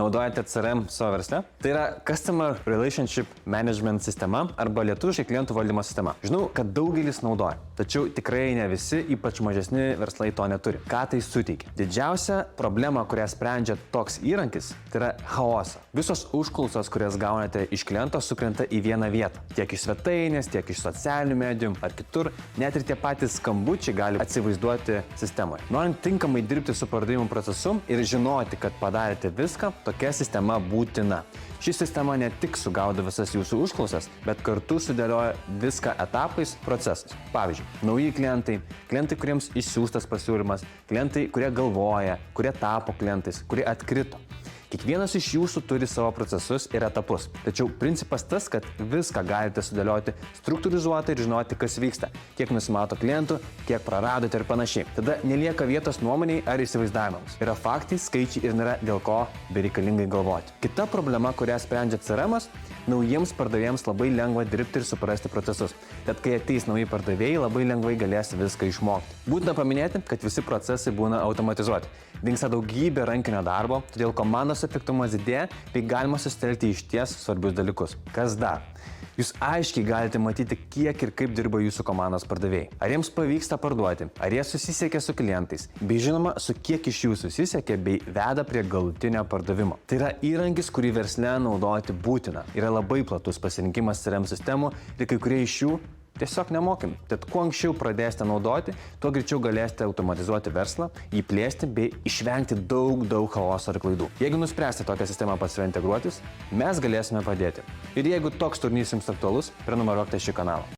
naudojate CRM savo versle? Tai yra Customer Relationship Management sistema arba lietuviškai klientų valdymo sistema. Žinau, kad daugelis naudoja, tačiau tikrai ne visi, ypač mažesni verslai to neturi. Ką tai suteikia? Didžiausia problema, kurią sprendžia toks įrankis, tai yra chaosą. Visos užklausos, kurias gaunate iš kliento, sukrenta į vieną vietą. Tiek iš svetainės, tiek iš socialinių medijų ar kitur, net ir tie patys skambučiai gali atsivaizduoti sistemoje. Norint tinkamai dirbti su pardavimų procesu ir žinoti, kad padarėte viską, tokia sistema būtina. Ši sistema ne tik sugaudo visas jūsų užklausas, bet kartu sudėlioja viską etapais, procesais. Pavyzdžiui, nauji klientai, kuriems išsiųstas pasiūlymas, klientai, kurie galvoja, kurie tapo klientais, kurie atkrito. Kiekvienas iš jūsų turi savo procesus ir etapus. Tačiau principas tas, kad viską galite sudėlioti struktūrizuotai ir žinoti, kas vyksta, kiek nusimato klientų, kiek praradote ir panašiai. Tada nelieka vietos nuomoniai ar įsivaizdavimams. Yra faktai, skaičiai ir nėra dėl ko bereikalingai galvoti. Kita problema, kurią sprendžia CRM-as, naujiems pardavėjams labai lengva dirbti ir suprasti procesus. Tad kai ateis nauji pardavėjai, labai lengvai galės viską išmokti. Būtina paminėti, kad visi procesai būna automatizuoti. Dingsta daugybė rankinio darbo, todėl komandos efektyvumas didėja, bei galima susitelkti išties svarbius dalykus. Kas dar? Jūs aiškiai galite matyti, kiek ir kaip dirba jūsų komandos pardavėjai. Ar jiems pavyksta parduoti, ar jie susisiekia su klientais, bei žinoma, su kiek iš jų susisiekia bei veda prie galutinio pardavimo. Tai yra įrankis, kurį versle naudoti būtina. Yra labai platus pasirinkimas CRM sistemų ir kai kurie iš jų tiesiog nemokami. Tad kuo anksčiau pradėsite naudoti, tuo greičiau galėsite automatizuoti verslą, jį plėsti bei išvengti daug chaoso ir klaidų. Jeigu nuspręsite tokią sistemą pas save integruotis, mes galėsime padėti. Ir jeigu toks turinys jums aktualus, prenumeruokite šį kanalą.